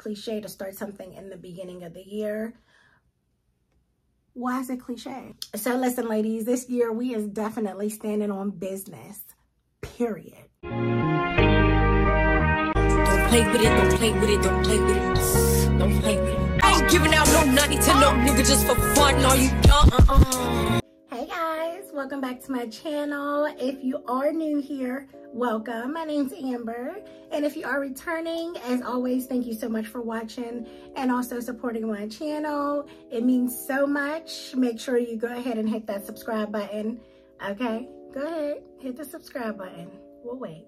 cliche to start something in the beginning of the year? Why is it cliche? So listen, ladies, this year we is definitely standing on business, period. Don't play with it, don't play with it, don't play with it. Don't play with it. I ain't giving out no money to no nigga just for fun. Are you done? Hey guys, welcome back to my channel. If you are new here, welcome. My name's Amber, and if you are returning, as always, thank you so much for watching and also supporting my channel. It means so much. Make sure you go ahead and hit that subscribe button. Okay, go ahead, hit the subscribe button. We'll wait.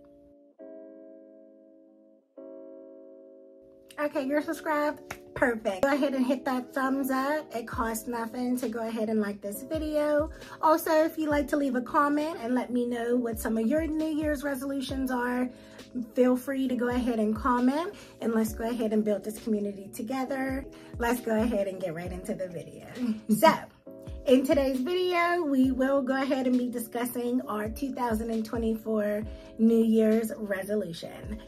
Okay, you're subscribed? Perfect. Go ahead and hit that thumbs up. It costs nothing to go ahead and like this video. Also, if you'd like to leave a comment and let me know what some of your New Year's resolutions are, feel free to go ahead and comment, and let's go ahead and build this community together. Let's go ahead and get right into the video. So, in today's video, we will go ahead and be discussing our 2024 New Year's resolution.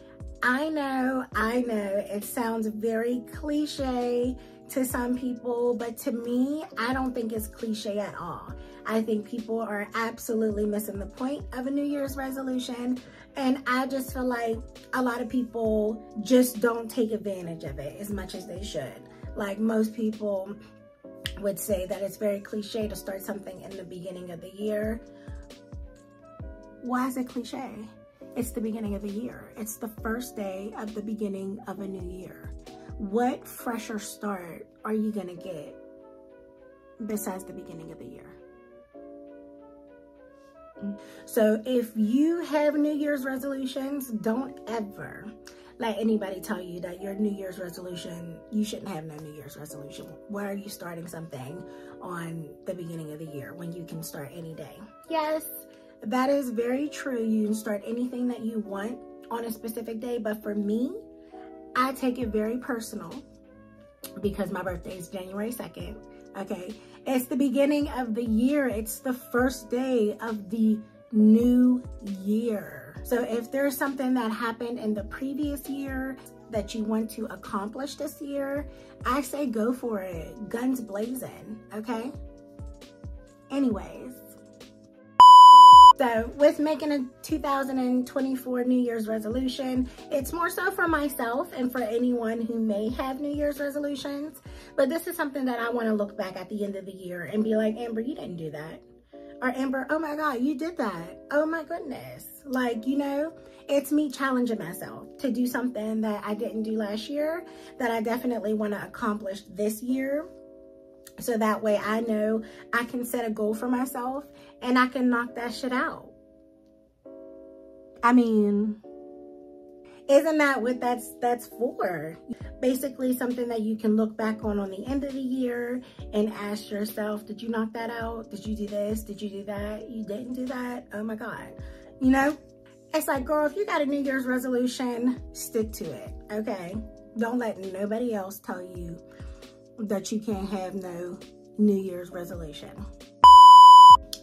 I know, it sounds very cliche to some people, but to me, I don't think it's cliche at all. I think people are absolutely missing the point of a New Year's resolution, and I just feel like a lot of people just don't take advantage of it as much as they should. Like, most people would say that it's very cliche to start something in the beginning of the year. Why is it cliche? It's the beginning of the year. It's the first day of the beginning of a new year. What fresher start are you gonna get besides the beginning of the year? So if you have New Year's resolutions, don't ever let anybody tell you that your New Year's resolution, you shouldn't have no New Year's resolution. Why are you starting something on the beginning of the year when you can start any day? Yes, that is very true. You can start anything that you want on a specific day, but for me, I take it very personal because my birthday is January 2nd, okay? It's the beginning of the year. It's the first day of the new year. So if there's something that happened in the previous year that you want to accomplish this year, I say go for it. Guns blazing, okay? Anyways. So with making a 2024 New Year's resolution, it's more so for myself and for anyone who may have New Year's resolutions. But this is something that I want to look back at the end of the year and be like, Amber, you didn't do that. Or Amber, oh my God, you did that. Oh my goodness. Like, you know, it's me challenging myself to do something that I didn't do last year that I definitely want to accomplish this year. So that way I know I can set a goal for myself and I can knock that shit out. I mean, isn't that what that's for? Basically something that you can look back on the end of the year and ask yourself, did you knock that out? Did you do this? Did you do that? You didn't do that? Oh my God. You know, it's like, girl, if you got a New Year's resolution, stick to it, okay? Don't let nobody else tell you that you can't have no New Year's resolution.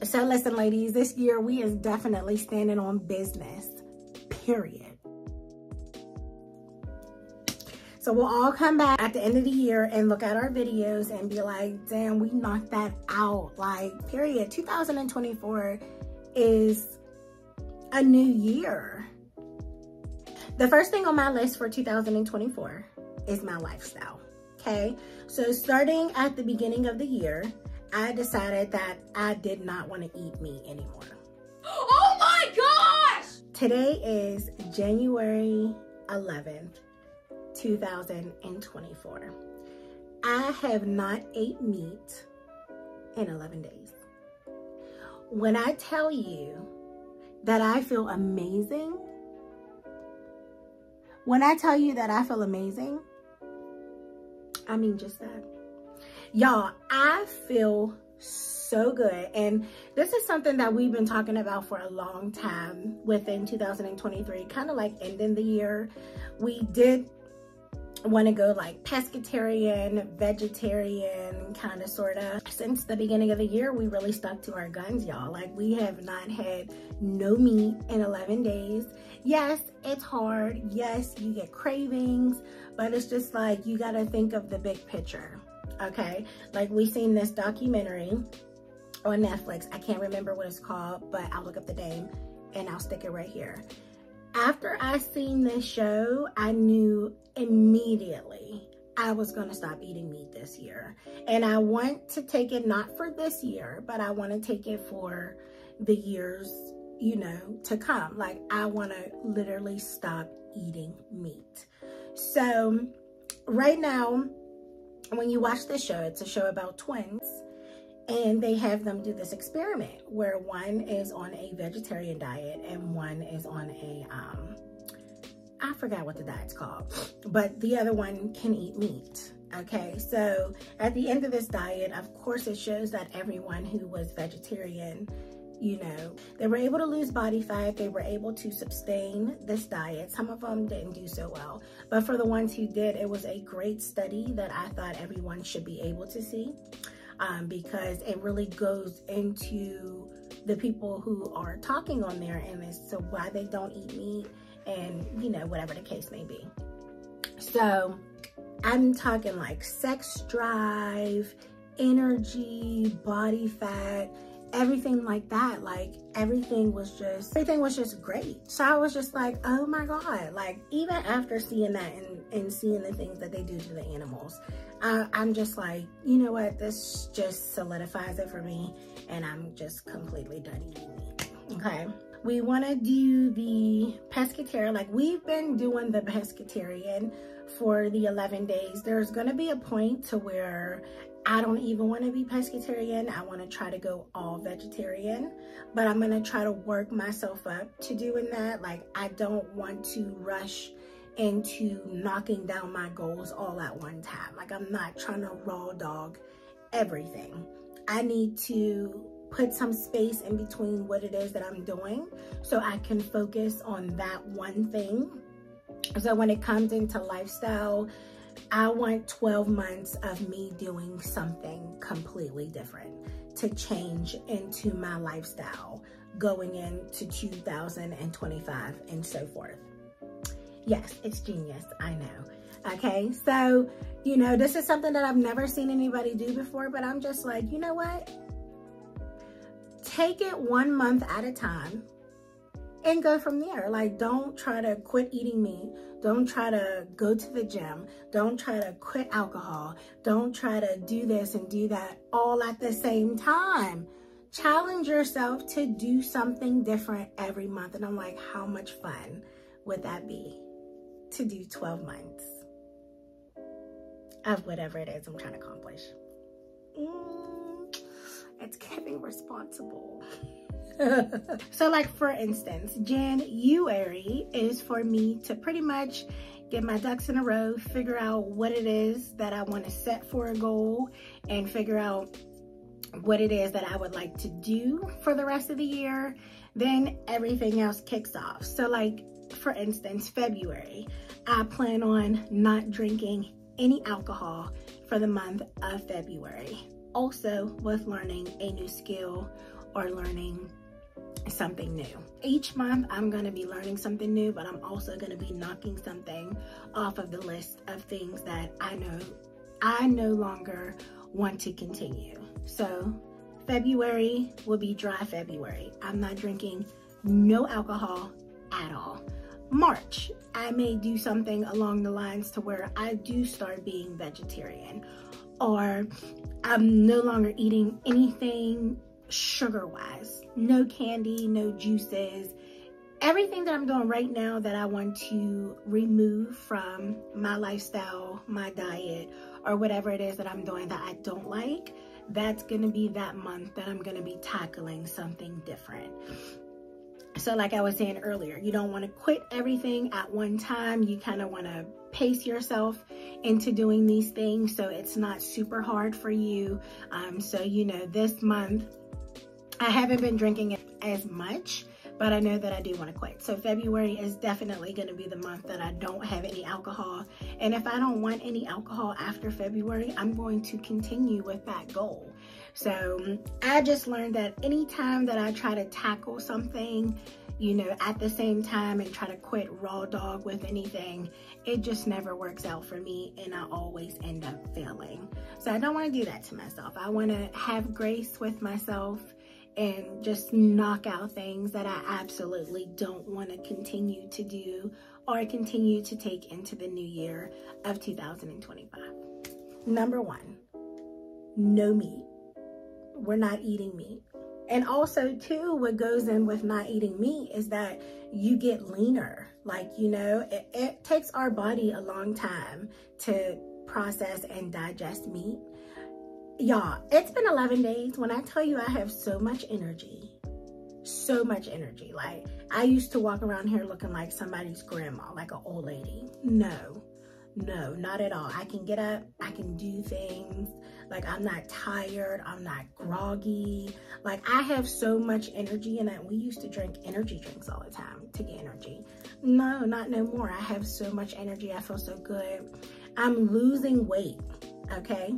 So listen, ladies, this year we is definitely standing on business, period. So we'll all come back at the end of the year and look at our videos and be like, damn, we knocked that out, like, period. 2024 is a new year. The first thing on my list for 2024 is my lifestyle. Okay, so starting at the beginning of the year, I decided that I did not want to eat meat anymore. Oh my gosh! Today is January 11th, 2024. I have not ate meat in 11 days. When I tell you that I feel amazing, I mean just that. Y'all, I feel so good. And this is something that we've been talking about for a long time within 2023, kind of like ending the year. We did want to go like pescatarian, vegetarian, kind of, sort of. Since the beginning of the year, we really stuck to our guns, y'all. Like, we have not had no meat in 11 days. Yes, it's hard. Yes, you get cravings, but it's just like, you got to think of the big picture, okay? Like, we seen this documentary on Netflix. I can't remember what it's called, but I'll look up the name and I'll stick it right here. After I seen this show, I knew immediately I was going to stop eating meat this year. And I want to take it not for this year, but I want to take it for the years, you know, to come. Like, I want to literally stop eating meat. So right now, when you watch this show, it's a show about twins. And they have them do this experiment where one is on a vegetarian diet and one is on a, I forgot what the diet's called, but the other one can eat meat. Okay, so at the end of this diet, of course, it shows that everyone who was vegetarian, you know, they were able to lose body fat. They were able to sustain this diet. Some of them didn't do so well, but for the ones who did, it was a great study that I thought everyone should be able to see. Because it really goes into the people who are talking on there and as to why they don't eat meat and, you know, whatever the case may be. So I'm talking like sex drive, energy, body fat, everything like that. Like, everything was just great. So I was just like, oh my God, like, even after seeing that and seeing the things that they do to the animals, I'm just like, you know what, this just solidifies it for me, and I'm just completely done eating meat. Okay, we want to do the pescatarian. Like, we've been doing the pescatarian for the 11 days. There's going to be a point to where I don't even want to be pescatarian. I want to try to go all vegetarian, but I'm going to try to work myself up to doing that. Like, I don't want to rush into knocking down my goals all at one time. Like, I'm not trying to raw dog everything. I need to put some space in between what it is that I'm doing so I can focus on that one thing. So when it comes into lifestyle, I want 12 months of me doing something completely different to change into my lifestyle going into 2025 and so forth. Yes, it's genius, I know. Okay, so, you know, this is something that I've never seen anybody do before, but I'm just like, you know what? Take it 1 month at a time and go from there. Like, don't try to quit eating meat. Don't try to go to the gym. Don't try to quit alcohol. Don't try to do this and do that all at the same time. Challenge yourself to do something different every month. And I'm like, how much fun would that be to do 12 months of whatever it is I'm trying to accomplish? It's getting responsible. So, like, for instance, January is for me to pretty much get my ducks in a row, figure out what it is that I want to set for a goal, and figure out what it is that I would like to do for the rest of the year. Then everything else kicks off. So, like, for instance, February, I plan on not drinking any alcohol for the month of February. Also, with learning a new skill or learning something new. Each month I'm going to be learning something new, but I'm also going to be knocking something off of the list of things that I know I no longer want to continue. So February will be dry February. I'm not drinking no alcohol at all. March, I may do something along the lines to where I do start being vegetarian, or I'm no longer eating anything sugar-wise. No candy, no juices. Everything that I'm doing right now that I want to remove from my lifestyle, my diet, or whatever it is that I'm doing that I don't like, that's going to be that month that I'm going to be tackling something different. So like I was saying earlier, you don't want to quit everything at one time. You kind of want to pace yourself into doing these things so it's not super hard for you. So, you know, this month I haven't been drinking as much but I know that I do want to quit. So February is definitely going to be the month that I don't have any alcohol. And if I don't want any alcohol after February, I'm going to continue with that goal. So I just learned that anytime that I try to tackle something, you know, at the same time and try to quit raw dog with anything, it just never works out for me, and I always end up failing. So I don't want to do that to myself. I want to have grace with myself and just knock out things that I absolutely don't want to continue to do or continue to take into the new year of 2025. Number 1, no meat. We're not eating meat. And also too, what goes in with not eating meat is that you get leaner. Like, you know, it takes our body a long time to process and digest meat. Y'all, it's been 11 days. When I tell you I have so much energy, like I used to walk around here looking like somebody's grandma, like an old lady. No, not at all. I can get up, I can do things. Like, I'm not tired, I'm not groggy. Like, I have so much energy, and we used to drink energy drinks all the time to get energy. No, not no more. I have so much energy, I feel so good. I'm losing weight, okay?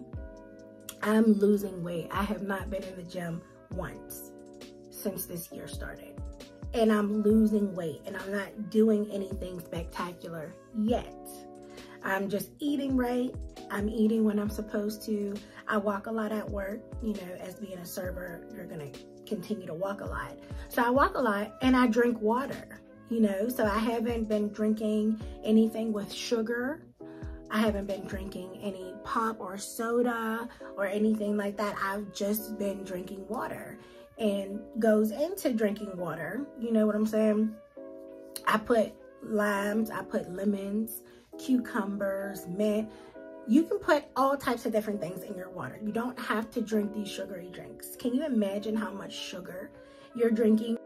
I'm losing weight. I have not been in the gym once since this year started. And I'm losing weight, and I'm not doing anything spectacular yet. I'm just eating right. I'm eating when I'm supposed to. I walk a lot at work. You know, as being a server, you're gonna continue to walk a lot. So I walk a lot, and I drink water, you know. So I haven't been drinking anything with sugar. I haven't been drinking any pop or soda or anything like that. I've just been drinking water. And goes into drinking water, you know what I'm saying? I put limes, I put lemons, cucumbers, mint. You can put all types of different things in your water. You don't have to drink these sugary drinks. Can you imagine how much sugar you're drinking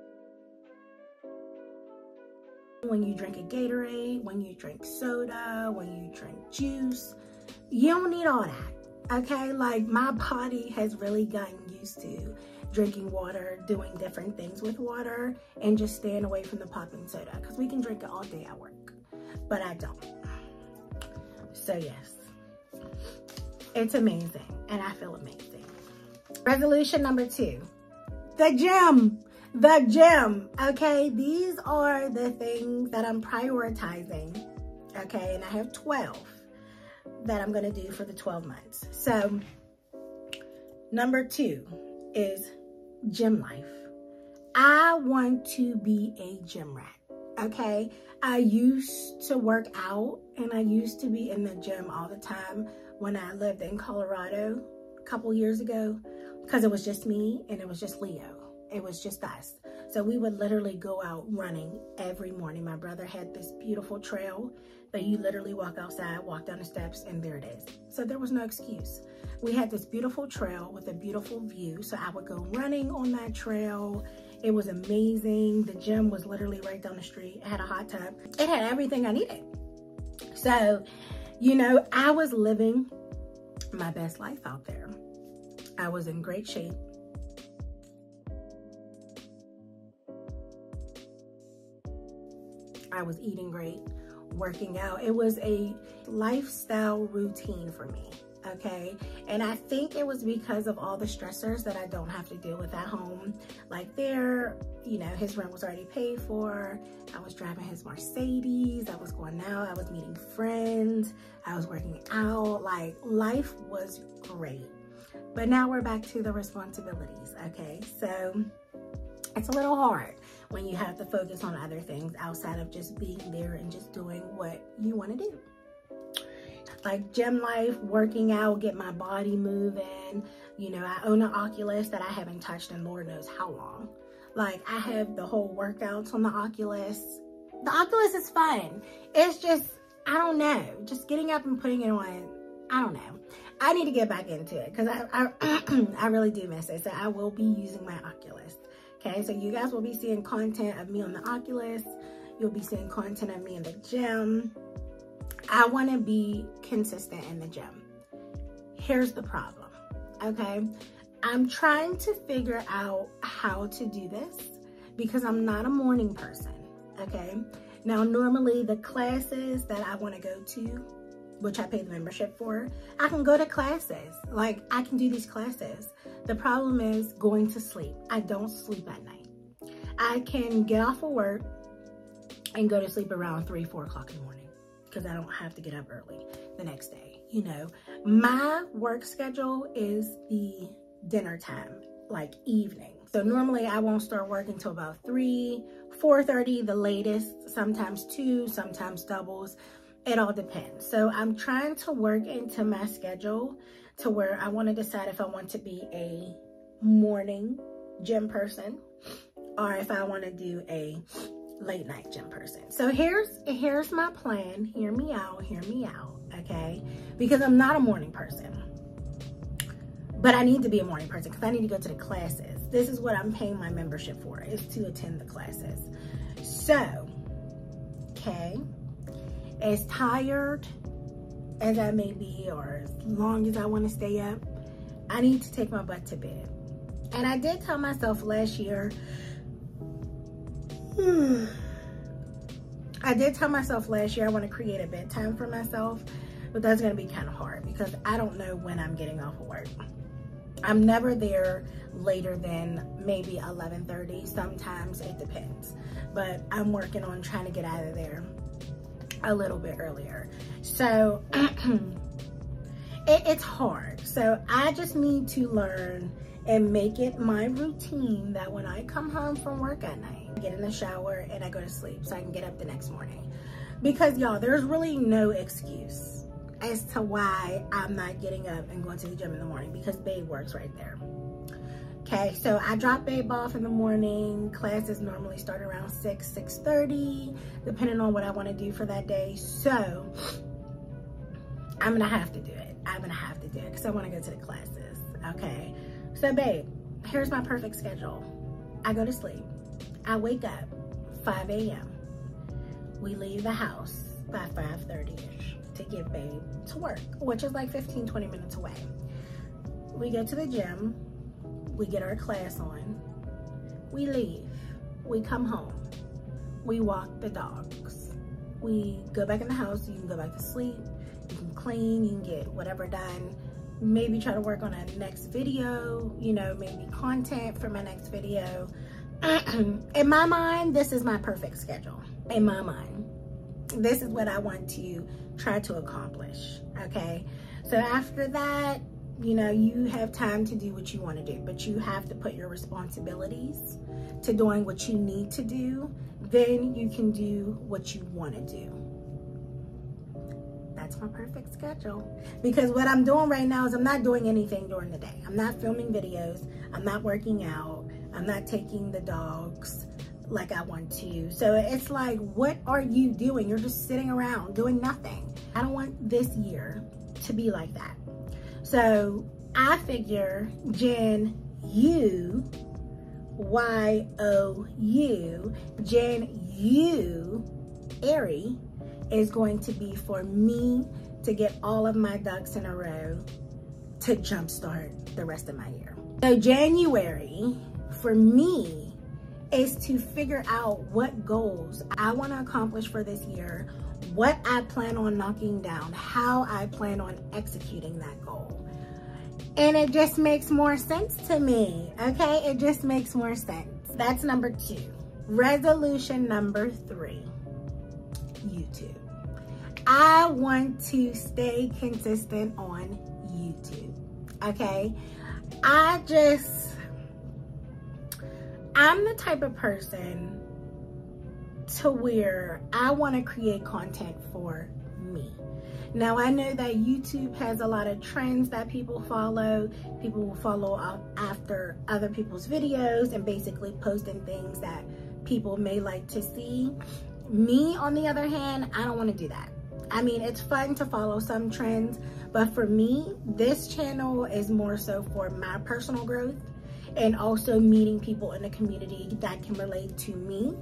when you drink a Gatorade, when you drink soda, when you drink juice? You don't need all that, okay? Like, my body has really gotten used to drinking water, doing different things with water, and just staying away from the pop and soda, because we can drink it all day at work, but I don't. So yes, it's amazing, and I feel amazing. Resolution number 2, the gym. The gym, okay? These are the things that I'm prioritizing, okay? And I have 12 that I'm gonna do for the 12 months. So number 2 is gym life. I want to be a gym rat, okay? I used to work out, and I used to be in the gym all the time when I lived in Colorado a couple years ago, because it was just me and it was just Leo. It was just us. So we would literally go out running every morning. My brother had this beautiful trail that you literally walk outside, walk down the steps, and there it is. So there was no excuse. We had this beautiful trail with a beautiful view. So I would go running on that trail. It was amazing. The gym was literally right down the street. It had a hot tub. It had everything I needed. So, you know, I was living my best life out there. I was in great shape. I was eating great, working out. It was a lifestyle routine for me, okay? And I think it was because of all the stressors that I don't have to deal with at home. Like there, you know, his rent was already paid for. I was driving his Mercedes. I was going out. I was meeting friends. I was working out. Like, life was great. But now we're back to the responsibilities, okay? So it's a little hard when you have to focus on other things outside of just being there and just doing what you want to do. Like gym life, working out, get my body moving. You know, I own an Oculus that I haven't touched in Lord knows how long. Like, I have the whole workouts on the Oculus. The Oculus is fun. It's just, I don't know, just getting up and putting it on, I don't know. I need to get back into it because I really do miss it. So I will be using my Oculus. Okay, so you guys will be seeing content of me on the Oculus. You'll be seeing content of me in the gym. I want to be consistent in the gym. Here's the problem, okay? I'm trying to figure out how to do this because I'm not a morning person, okay? Now, normally the classes that I want to go to, which I pay the membership for, I can go to classes. Like, I can do these classes. The problem is going to sleep. I don't sleep at night. I can get off of work and go to sleep around 3, 4 o'clock in the morning because I don't have to get up early the next day. You know, my work schedule is the dinner time, like evening. So normally I won't start work until about 3, 4:30, the latest, sometimes 2, sometimes doubles. It all depends. So I'm trying to work into my schedule to where I want to decide if I want to be a morning gym person or if I want to do a late night gym person. So here's my plan. Hear me out, okay? Because I'm not a morning person. But I need to be a morning person because I need to go to the classes. This is what I'm paying my membership for, is to attend the classes. So, okay, as tired as I may be or as long as I want to stay up, I need to take my butt to bed. And I did tell myself last year, I want to create a bedtime for myself, but that's going to be kind of hard because I don't know when I'm getting off of work. I'm never there later than maybe 11:30. Sometimes it depends, but I'm working on trying to get out of there a little bit earlier. So it's hard. So I just need to learn and make it my routine that when I come home from work at night, I get in the shower and I go to sleep so I can get up the next morning. Because y'all, there's really no excuse as to why I'm not getting up and going to the gym in the morning because Babe works right there. Okay, so I drop Babe off in the morning. Classes normally start around 6, 6:30, depending on what I want to do for that day. So I'm gonna have to do it. Because I want to go to the classes. Okay, so Babe, here's my perfect schedule. I go to sleep. I wake up 5 a.m. We leave the house by 5:30ish to get Babe to work, which is like 15, 20 minutes away. We go to the gym. We get our class on. We leave. We come home. We walk the dogs. We go back in the house. You can go back to sleep. You can clean. You can get whatever done. Maybe try to work on a next video, you know, maybe content for my next video. In my mind, this is my perfect schedule. In my mind, this is what I want to try to accomplish, okay? So after that, you know, you have time to do what you want to do, but you have to put your responsibilities to doing what you need to do. Then you can do what you want to do. That's my perfect schedule. Because what I'm doing right now is I'm not doing anything during the day. I'm not filming videos. I'm not working out. I'm not taking the dogs like I want to. So it's like, what are you doing? You're just sitting around doing nothing. I don't want this year to be like that. So I figure Jen, Y-O-U, Jen, Airy is going to be for me to get all of my ducks in a row to jumpstart the rest of my year. So January for me is to figure out what goals I want to accomplish for this year, what I plan on knocking down, how I plan on executing that goal. And it just makes more sense to me, okay? It just makes more sense. That's number 2. Resolution number 3, YouTube. I want to stay consistent on YouTube, okay? I'm the type of person to where I want to create content for me. Now, I know that YouTube has a lot of trends that people follow. People will follow after other people's videos and basically posting things that people may like to see. Me, on the other hand, I don't want to do that. I mean, it's fun to follow some trends, but for me, this channel is more so for my personal growth and also meeting people in the community that can relate to me.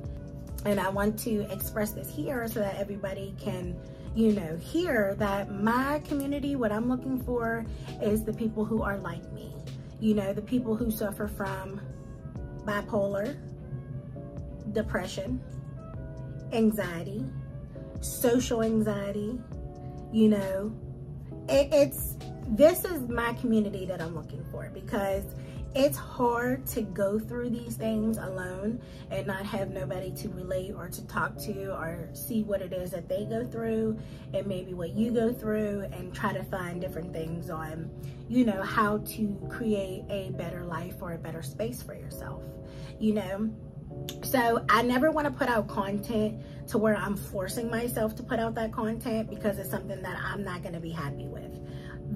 And I want to express this here so that everybody can, you know, hear that my community, what I'm looking for is the people who are like me. You know, the people who suffer from bipolar, depression, anxiety, social anxiety, you know. This is my community that I'm looking for, because it's hard to go through these things alone and not have nobody to relate or to talk to or see what it is that they go through and maybe what you go through, and try to find different things on, you know, how to create a better life or a better space for yourself, you know. So I never want to put out content to where I'm forcing myself to put out that content, because it's something that I'm not going to be happy with.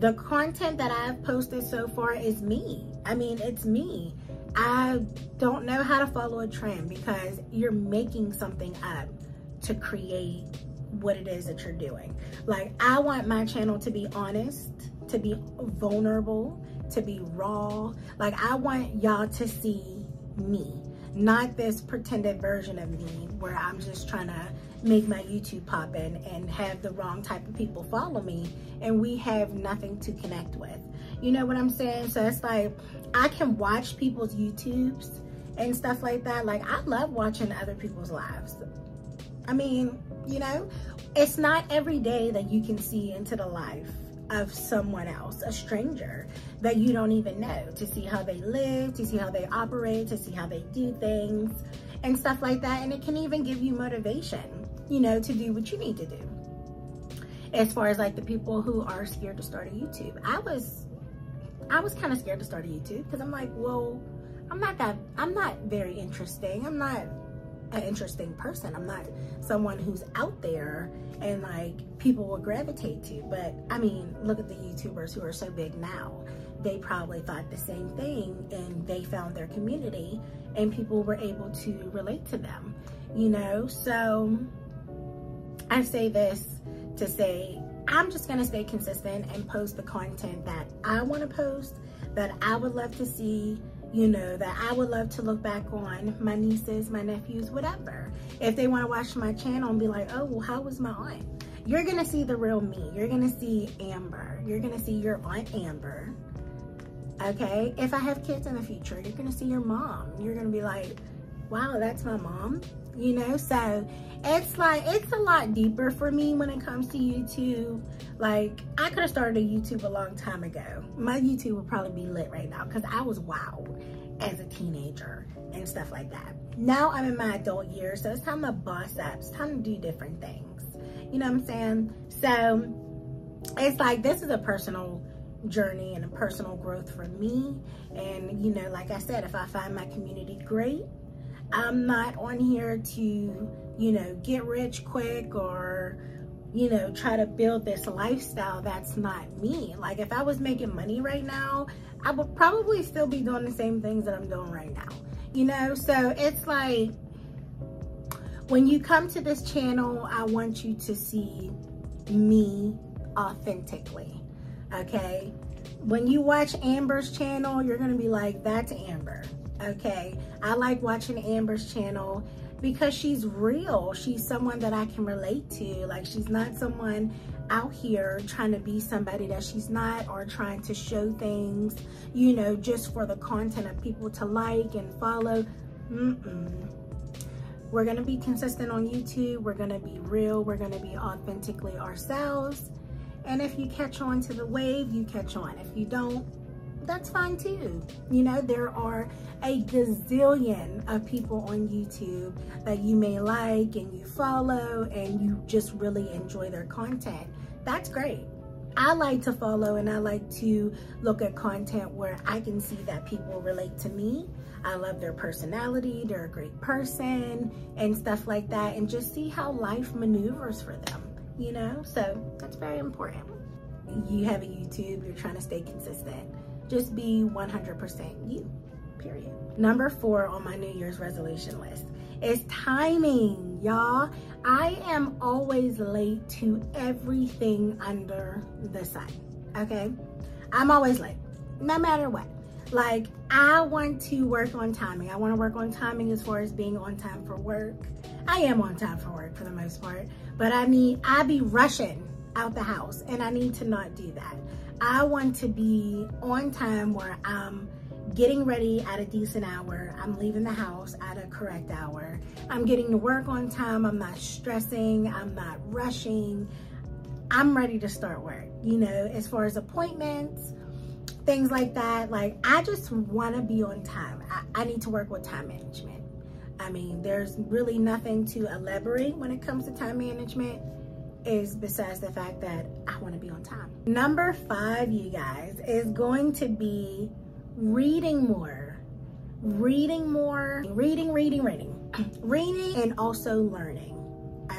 The content that I've posted so far is me. I mean, it's me. I don't know how to follow a trend, because you're making something up to create what it is that you're doing. Like, I want my channel to be honest, to be vulnerable, to be raw. Like, I want y'all to see me, not this pretended version of me where I'm just trying to make my YouTube pop in and have the wrong type of people follow me, and we have nothing to connect with. You know what I'm saying? So it's like, I can watch people's YouTubes and stuff like that. Like, I love watching other people's lives. I mean, you know, it's not every day that you can see into the life of someone else, a stranger that you don't even know, to see how they live, to see how they operate, to see how they do things and stuff like that. And it can even give you motivation, you know, to do what you need to do. As far as like the people who are scared to start a YouTube, I was kind of scared to start a YouTube, because I'm like, well, I'm not very interesting. I'm not an interesting person. I'm not someone who's out there and like people will gravitate to. But I mean, look at the YouTubers who are so big now. They probably thought the same thing, and they found their community and people were able to relate to them, you know. So I say this to say, I'm just gonna stay consistent and post the content that I want to post, that I would love to see, you know, that I would love to look back on, my nieces, my nephews, whatever. If they want to watch my channel and be like, oh, well, how was my aunt? You're gonna see the real me. You're gonna see Amber. You're gonna see your Aunt Amber. Okay? If I have kids in the future, you're gonna see your mom. You're gonna be like, wow, that's my mom. You know, so it's like, it's a lot deeper for me when it comes to YouTube. Like, I could have started a YouTube a long time ago. My YouTube would probably be lit right now, because I was wild as a teenager and stuff like that. Now I'm in my adult years, so it's time to boss up. It's time to do different things. You know what I'm saying? So it's like, this is a personal journey and a personal growth for me. And, you know, like I said, if I find my community great, I'm not on here to, you know, get rich quick or, you know, try to build this lifestyle. That's not me. Like, if I was making money right now, I would probably still be doing the same things that I'm doing right now, you know? So it's like, when you come to this channel, I want you to see me authentically, okay? When you watch Amber's channel, you're gonna be like, that's Amber. Okay, I like watching Amber's channel because she's real. She's someone that I can relate to. Like, she's not someone out here trying to be somebody that she's not, or trying to show things, you know, just for the content of people to like and follow. We're gonna be consistent on YouTube. We're gonna be real. We're gonna be authentically ourselves. And if you catch on to the wave, you catch on. If you don't, that's fine too. You know, there are a gazillion of people on YouTube that you may like and you follow and you just really enjoy their content. That's great. I like to follow and I like to look at content where I can see that people relate to me. I love their personality, they're a great person and stuff like that, and just see how life maneuvers for them, you know? So that's very important. You have a YouTube, you're trying to stay consistent. Just be 100% you, period. Number 4 on my New Year's resolution list is timing, y'all. I am always late to everything under the sun, okay? I'm always late, no matter what. Like, I want to work on timing. I want to work on timing as far as being on time for work. I am on time for work for the most part, but I be rushing out the house and I need to not do that. I want to be on time where I'm getting ready at a decent hour. I'm leaving the house at a correct hour. I'm getting to work on time. I'm not stressing. I'm not rushing. I'm ready to start work. You know, as far as appointments, things like that, like I just want to be on time. I need to work with time management. I mean, there's really nothing to elaborate when it comes to time management, is besides the fact that I want to be on time. Number 5, you guys, is going to be reading more. Reading and also learning.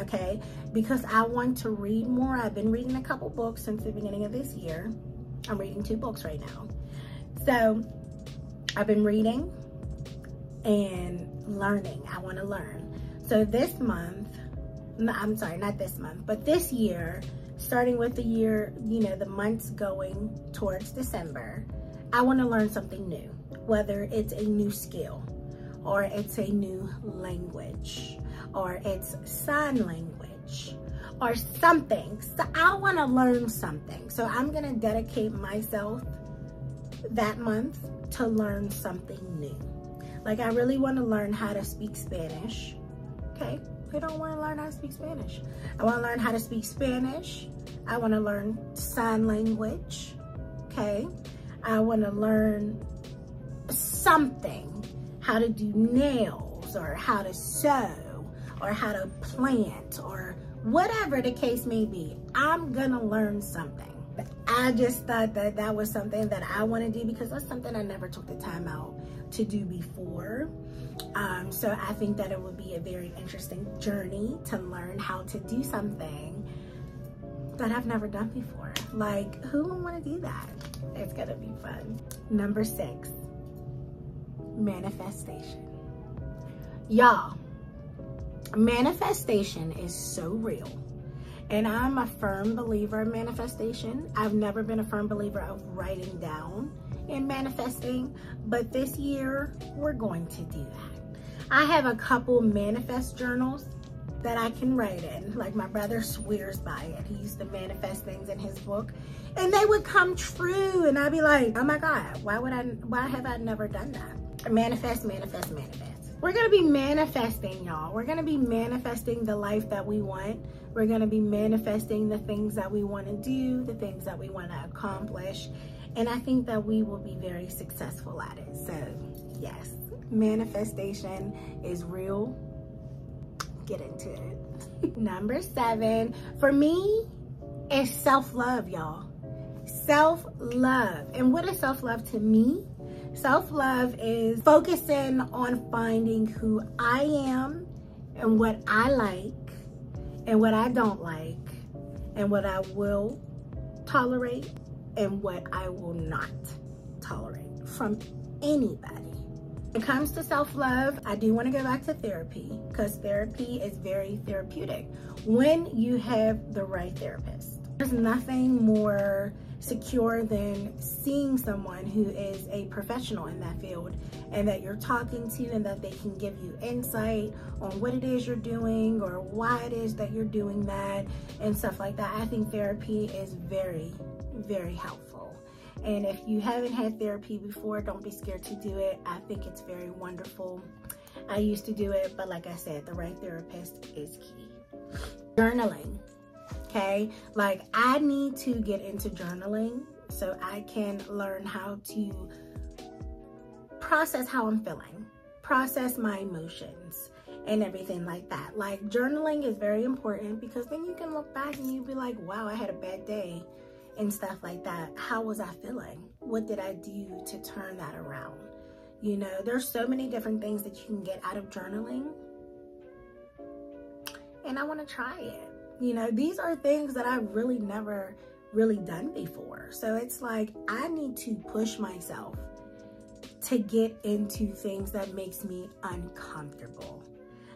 Okay, because I want to read more. I've been reading a couple books since the beginning of this year. I'm reading 2 books right now. So I've been reading and learning. I want to learn. So this month, I'm sorry, not this month, but this year, starting with the year, you know, the months going towards December, I want to learn something new, whether it's a new skill or it's a new language, or it's sign language, or something. So I want to learn something. So I'm going to dedicate myself that month to learn something new. Like, I really want to learn how to speak Spanish. Okay, who don't want to learn how to speak Spanish? I want to learn how to speak Spanish. I want to learn sign language. Okay, I want to learn something, how to do nails, or how to sew, or how to plant, or whatever the case may be. I'm gonna learn something. I just thought that that was something that I want to do, because that's something I never took the time out to do before. So I think that it would be a very interesting journey to learn how to do something that I've never done before. Like, who would want to do that? It's gonna be fun. Number 6, manifestation. Y'all, manifestation is so real, and I'm a firm believer in manifestation. I've never been a firm believer of writing down and manifesting, but this year we're going to do that. I have a couple manifest journals that I can write in. Like, my brother swears by it. He used to manifest things in his book, and they would come true, and I'd be like, oh my God, why have I never done that? Manifest, manifest, manifest. We're gonna be manifesting, y'all. We're gonna be manifesting the life that we want. We're gonna be manifesting the things that we wanna do, the things that we wanna accomplish. And I think that we will be very successful at it. So yes, manifestation is real. Get into it. Number 7, for me, is self-love, y'all. Self-love. And what is self-love to me? Self-love is focusing on finding who I am and what I like and what I don't like and what I will tolerate and what I will not tolerate from anybody. When it comes to self-love, I do want to go back to therapy, because therapy is very therapeutic when you have the right therapist. There's nothing more secure than seeing someone who is a professional in that field, and that you're talking to, and that they can give you insight on what it is you're doing or why it is that you're doing that and stuff like that. I think therapy is very, very helpful. And if you haven't had therapy before, don't be scared to do it. I think it's very wonderful. I used to do it, but like I said, the right therapist is key. Journaling. Okay, like, I need to get into journaling so I can learn how to process how I'm feeling, process my emotions and everything like that. Like, journaling is very important, because then you can look back and you'll be like, wow, I had a bad day and stuff like that. How was I feeling? What did I do to turn that around? You know, there's so many different things that you can get out of journaling, and I want to try it. You know, these are things that I've really never really done before. So it's like, I need to push myself to get into things that makes me uncomfortable.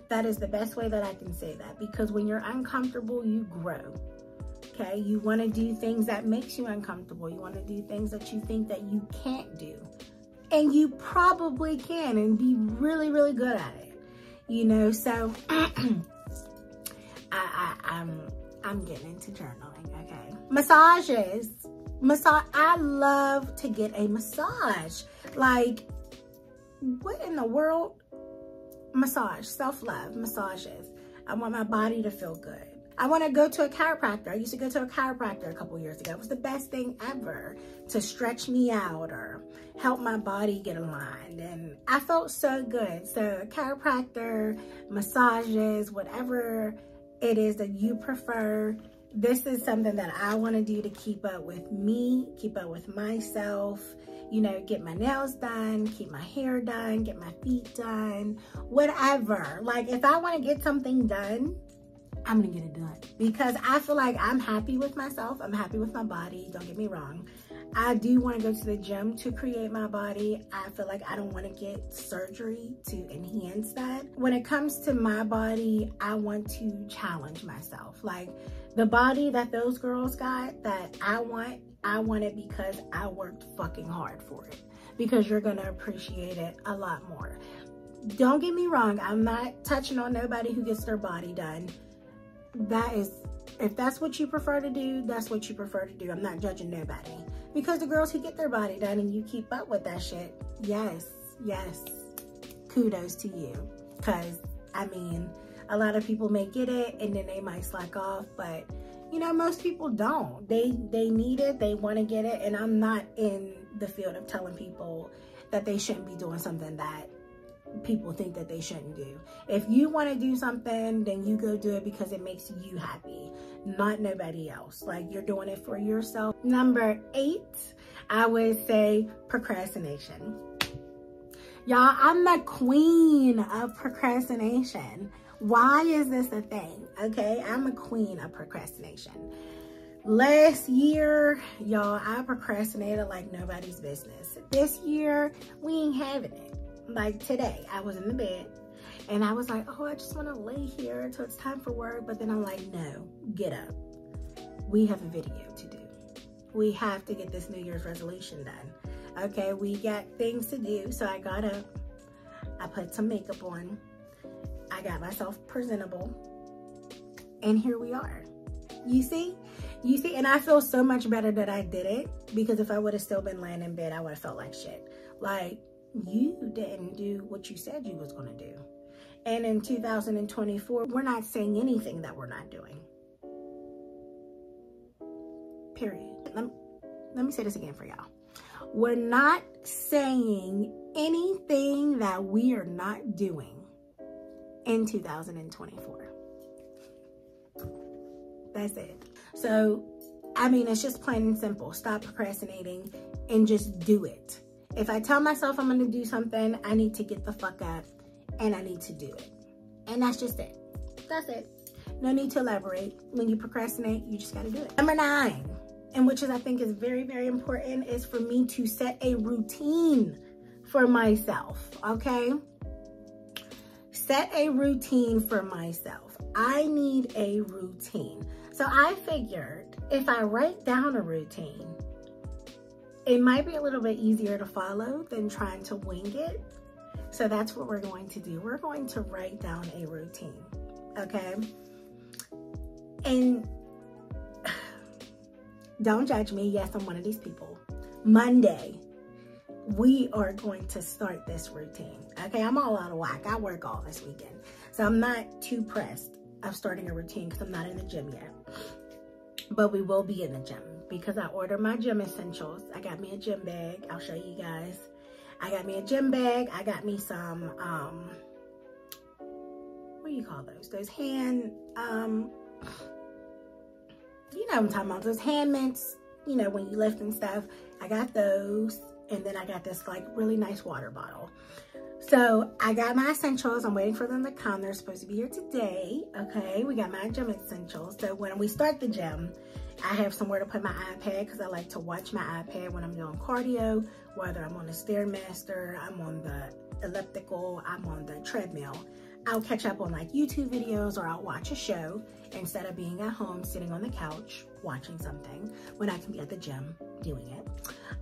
That is the best way that I can say that, because when you're uncomfortable, you grow. Okay, you want to do things that makes you uncomfortable. You want to do things that you think that you can't do, and you probably can, and be really, really good at it. You know, so I'm getting into journaling. Okay, massages. I love to get a massage. Like, what in the world? Massage, self-love, massages. I want my body to feel good. I want to go to a chiropractor. I used to go to a chiropractor a couple years ago. It was the best thing ever to stretch me out or help my body get aligned. And I felt so good. So a chiropractor, massages, whatever it is that you prefer, this is something that I want to do to keep up with me, keep up with myself, you know, get my nails done, keep my hair done, get my feet done, whatever. Like, if I want to get something done, I'm gonna get it done because I feel like I'm happy with myself. I'm happy with my body. Don't get me wrong. I do want to go to the gym to create my body. I feel like I don't want to get surgery to enhance that. When it comes to my body, I want to challenge myself. Like, the body that those girls got that I want it because I worked fucking hard for it, because you're gonna appreciate it a lot more. Don't get me wrong. I'm not touching on nobody who gets their body done. That is, if that's what you prefer to do, that's what you prefer to do. I'm not judging nobody, because the girls who get their body done and you keep up with that shit, yes, kudos to you. Because I mean, a lot of people may get it and then they might slack off, but you know, most people don't. They need it, they want to get it, and I'm not in the field of telling people that they shouldn't be doing something that people think that they shouldn't do. If you want to do something, then you go do it because it makes you happy, not nobody else. Like, you're doing it for yourself. Number 8, I would say procrastination. Y'all, I'm the queen of procrastination. Why is this a thing? Okay, I'm a queen of procrastination. Last year, y'all, I procrastinated like nobody's business. This year, we ain't having it. Like today, I was in the bed and I was like, oh, I just want to lay here until it's time for work. But then I'm like, no, get up. We have a video to do. We have to get this New Year's resolution done. Okay, we got things to do. So I got up, I put some makeup on, I got myself presentable, and here we are. You see, and I feel so much better that I did it, because if I would have still been laying in bed, I would have felt like shit. Like, you didn't do what you said you was going to do. And in 2024, we're not saying anything that we're not doing. Period. Let me say this again for y'all. We're not saying anything that we are not doing in 2024. That's it. So, I mean, it's just plain and simple. Stop procrastinating and just do it. If I tell myself I'm going to do something, I need to get the fuck up and I need to do it. And that's just it. That's it. No need to elaborate. When you procrastinate, you just got to do it. Number 9, and which is, I think, is very, very important, is for me to set a routine for myself. Okay? Set a routine for myself. I need a routine. So I figured if I write down a routine, it might be a little bit easier to follow than trying to wing it. So that's what we're going to do. We're going to write down a routine, okay? And don't judge me. Yes, I'm one of these people. Monday, we are going to start this routine, okay? I'm all out of whack. I work all this weekend. So I'm not too pressed of starting a routine because I'm not in the gym yet. But we will be in the gym, because I ordered my gym essentials. I got me a gym bag. I'll show you guys. I got me a gym bag. I got me some, what do you call those? Those hand, you know what I'm talking about. Those hand mints, you know, when you lift and stuff. I got those. And then I got this like really nice water bottle. So I got my essentials. I'm waiting for them to come. They're supposed to be here today. Okay, we got my gym essentials. So when we start the gym, I have somewhere to put my iPad, because I like to watch my iPad when I'm doing cardio, whether I'm on the Stairmaster, I'm on the elliptical, I'm on the treadmill. I'll catch up on like YouTube videos, or I'll watch a show instead of being at home sitting on the couch watching something when I can be at the gym doing it.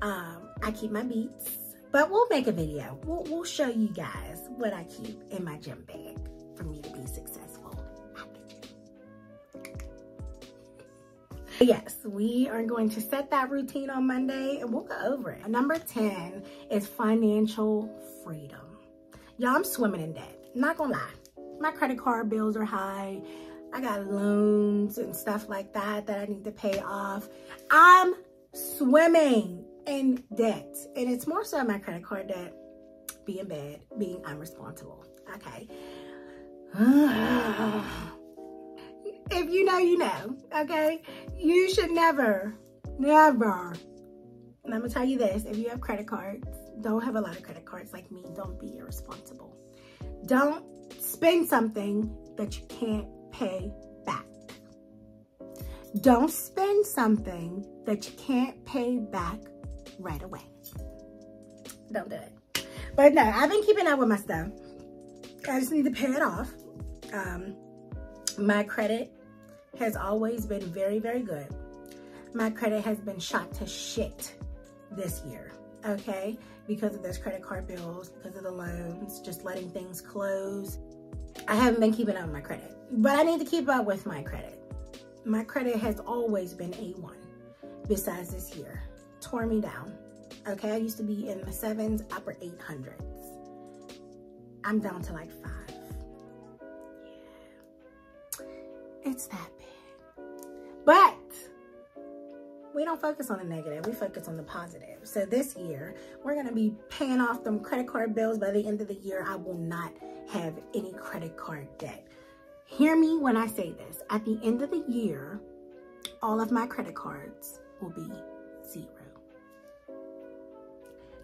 I keep my Beats, but we'll make a video. We'll show you guys what I keep in my gym bag for me to be successful at the gym. Yes, we are going to set that routine on Monday and we'll go over it. Number 10 is financial freedom. Y'all, I'm swimming in debt. Not gonna lie. My credit card bills are high. I got loans and stuff like that I need to pay off. I'm swimming in debt. And it's more so my credit card debt, being bad, being unresponsible. Okay. If you know, you know. Okay. You should never, and I'm gonna tell you this, if you have credit cards, don't have a lot of credit cards like me, don't be irresponsible. Don't spend something that you can't pay back. Don't spend something that you can't pay back right away. Don't do it. But no, I've been keeping up with my stuff. I just need to pay it off. My credit has always been very, very good. My credit has been shot to shit this year, okay? Because of those credit card bills, because of the loans, just letting things close. I haven't been keeping up with my credit, but I need to keep up with my credit. My credit has always been A1, besides this year. Tore me down, okay? I used to be in the 7s, upper 800s. I'm down to like 5. Yeah. It's that bad. But we don't focus on the negative, we focus on the positive. So this year, we're gonna be paying off them credit card bills. By the end of the year, I will not have any credit card debt. Hear me when I say this. At the end of the year, all of my credit cards will be 0.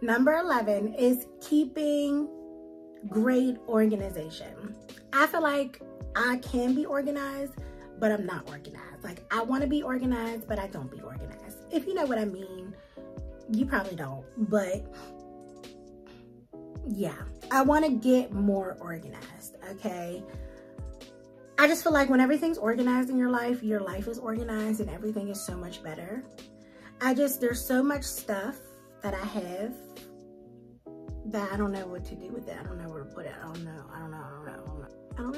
Number 11 is keeping great organization. I feel like I can be organized, but I'm not organized. Like, I want to be organized, but I don't be organized. If you know what I mean, you probably don't, but yeah, I want to get more organized, okay? I just feel like when everything's organized in your life is organized and everything is so much better. There's so much stuff that I have that I don't know what to do with it. I don't know where to put it. I don't know.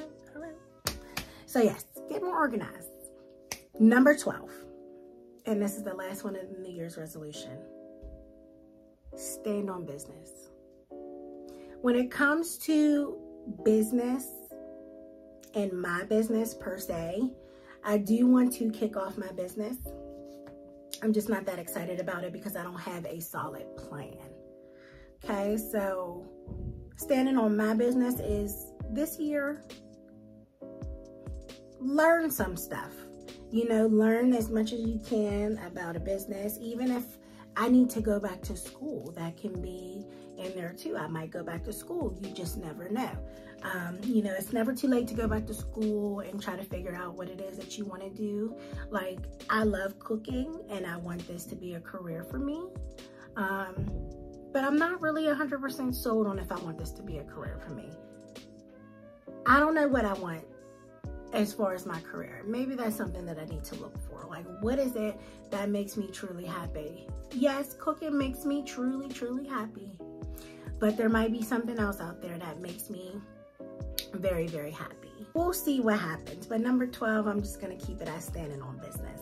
So yes, get more organized. Number 12, and this is the last one of the New Year's resolution. Stand on business. When it comes to business and my business per se, I do want to kick off my business. I'm just not that excited about it because I don't have a solid plan. Okay, so standing on my business is this year, learn some stuff. You know, learn as much as you can about a business. Even if I need to go back to school, that can be in there too. I might go back to school. You just never know. You know, it's never too late to go back to school and try to figure out what it is that you want to do. Like, I love cooking and I want this to be a career for me. But I'm not really 100% sold on if I want this to be a career for me. I don't know what I want as far as my career. Maybe that's something that I need to look for. Like, what is it that makes me truly happy? Yes, cooking makes me truly, truly happy. But there might be something else out there that makes me very, very happy. We'll see what happens. But number 12, I'm just gonna keep it as standing on business.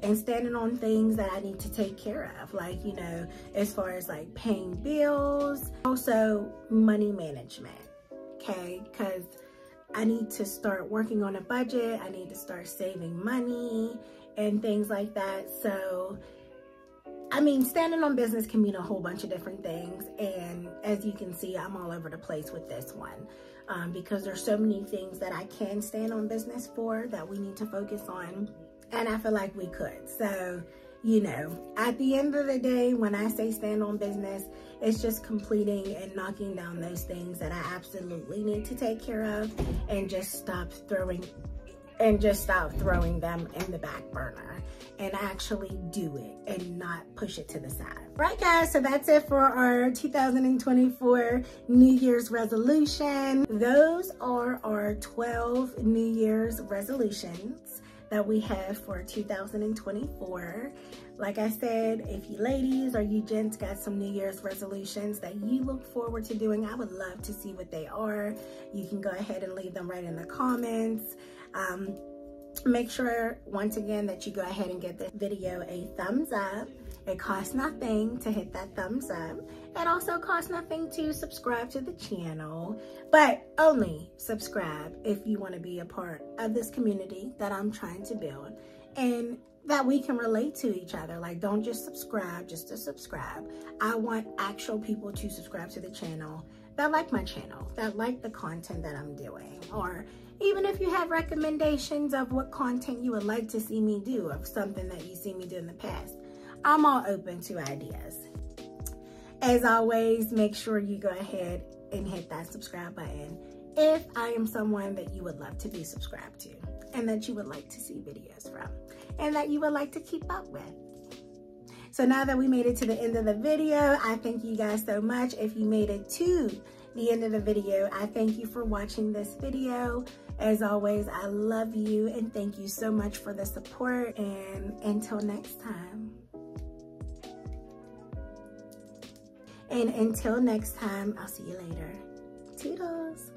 And standing on things that I need to take care of. Like, you know, as far as like paying bills. Also, money management, okay? Because I need to start working on a budget. I need to start saving money and things like that. So, I mean, standing on business can mean a whole bunch of different things. And as you can see, I'm all over the place with this one because there's so many things that I can stand on business for that we need to focus on. And I feel like we could. So, you know, at the end of the day, when I say stand on business, it's just completing and knocking down those things that I absolutely need to take care of and just stop throwing them in the back burner and actually do it and not push it to the side. Right, guys, so that's it for our 2024 New Year's resolution. Those are our 12 New Year's resolutions that we have for 2024. Like I said, if you ladies or you gents got some New Year's resolutions that you look forward to doing, I would love to see what they are. You can go ahead and leave them right in the comments. Make sure, once again, that you go ahead and give this video a thumbs up. It costs nothing to hit that thumbs up. It also costs nothing to subscribe to the channel, but only subscribe if you want to be a part of this community that I'm trying to build and that we can relate to each other. Like, don't just subscribe just to subscribe. I want actual people to subscribe to the channel that like my channel, that like the content that I'm doing. Or even if you have recommendations of what content you would like to see me do, of something that you see me do in the past, I'm all open to ideas. As always, make sure you go ahead and hit that subscribe button if I am someone that you would love to be subscribed to and that you would like to see videos from and that you would like to keep up with. So now that we made it to the end of the video, I thank you guys so much. If you made it to the end of the video, I thank you for watching this video. As always, I love you and thank you so much for the support, and until next time. And until next time, I'll see you later. Toodles.